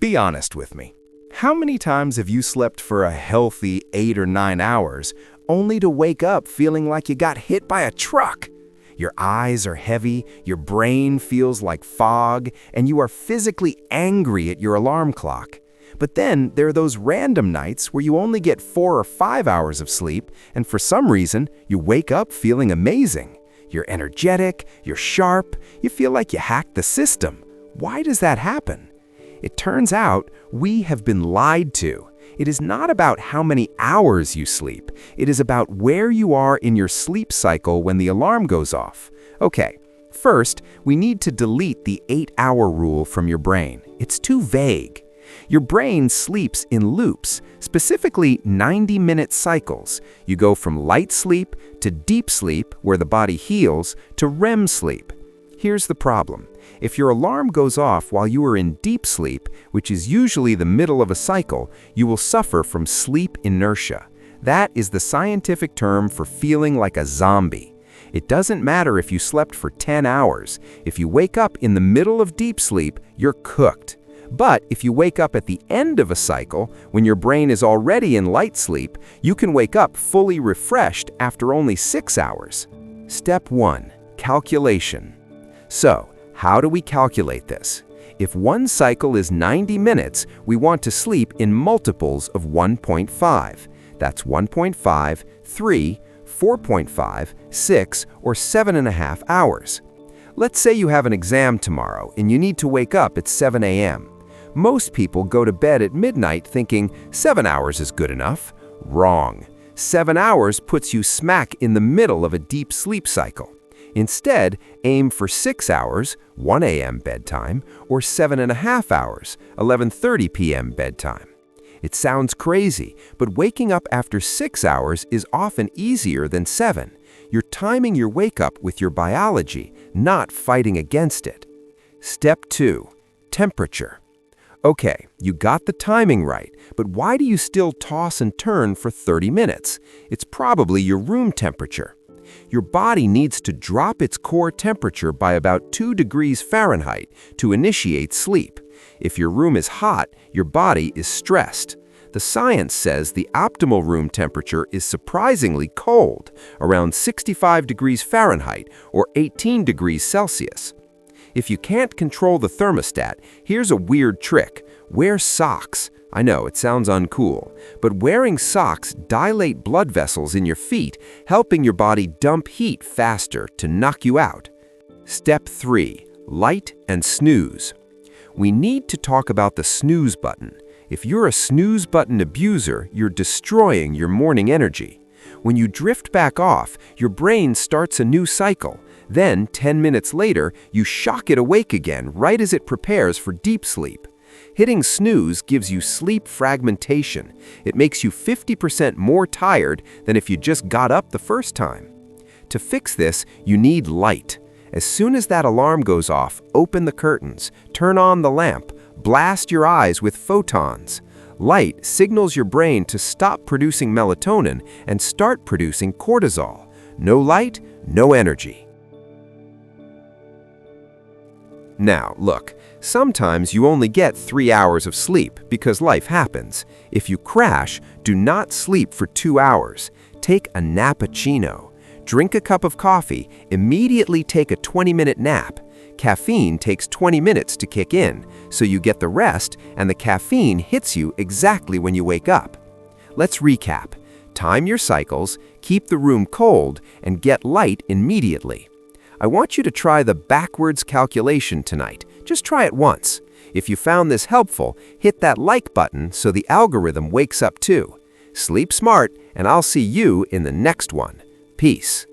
Be honest with me. How many times have you slept for a healthy 8 or 9 hours only to wake up feeling like you got hit by a truck? Your eyes are heavy, your brain feels like fog, and you are physically angry at your alarm clock. But then there are those random nights where you only get 4 or 5 hours of sleep, and for some reason, you wake up feeling amazing. You're energetic, you're sharp, you feel like you hacked the system. Why does that happen? It turns out we have been lied to. It is not about how many hours you sleep. It is about where you are in your sleep cycle when the alarm goes off. Okay, first, we need to delete the 8-hour rule from your brain. It's too vague. Your brain sleeps in loops, specifically 90-minute cycles. You go from light sleep to deep sleep, where the body heals, to REM sleep. Here's the problem. If your alarm goes off while you are in deep sleep, which is usually the middle of a cycle, you will suffer from sleep inertia. That is the scientific term for feeling like a zombie. It doesn't matter if you slept for 10 hours. If you wake up in the middle of deep sleep, you're cooked. But if you wake up at the end of a cycle, when your brain is already in light sleep, you can wake up fully refreshed after only 6 hours. Step 1. Calculation. So, how do we calculate this? If one cycle is 90 minutes, we want to sleep in multiples of 1.5. That's 1.5, 3, 4.5, 6, or 7.5 hours. Let's say you have an exam tomorrow and you need to wake up at 7 a.m. Most people go to bed at midnight thinking 7 hours is good enough. Wrong. 7 hours puts you smack in the middle of a deep sleep cycle. Instead, aim for 6 hours, 1 a.m. bedtime, or 7.5 hours, 11:30 p.m. bedtime. It sounds crazy, but waking up after 6 hours is often easier than 7. You're timing your wake-up with your biology, not fighting against it. Step 2. Temperature. Okay, you got the timing right, but why do you still toss and turn for 30 minutes? It's probably your room temperature. Your body needs to drop its core temperature by about 2 degrees Fahrenheit to initiate sleep. If your room is hot, your body is stressed. The science says the optimal room temperature is surprisingly cold, around 65 degrees Fahrenheit or 18 degrees Celsius. If you can't control the thermostat, here's a weird trick. Wear socks. I know, it sounds uncool, but wearing socks dilate blood vessels in your feet, helping your body dump heat faster to knock you out. Step 3. Light and snooze. We need to talk about the snooze button. If you're a snooze button abuser, you're destroying your morning energy. When you drift back off, your brain starts a new cycle. Then, 10 minutes later, you shock it awake again right as it prepares for deep sleep. Hitting snooze gives you sleep fragmentation. It makes you 50% more tired than if you just got up the first time. To fix this, you need light. As soon as that alarm goes off, open the curtains, turn on the lamp, blast your eyes with photons. Light signals your brain to stop producing melatonin and start producing cortisol. No light, no energy. Now, look, sometimes you only get 3 hours of sleep because life happens. If you crash, do not sleep for 2 hours. Take a Napuccino. Drink a cup of coffee, immediately take a 20-minute nap. Caffeine takes 20 minutes to kick in, so you get the rest and the caffeine hits you exactly when you wake up. Let's recap. Time your cycles, keep the room cold, and get light immediately. I want you to try the backwards calculation tonight. Just try it once. If you found this helpful, hit that like button so the algorithm wakes up too. Sleep smart, and I'll see you in the next one. Peace.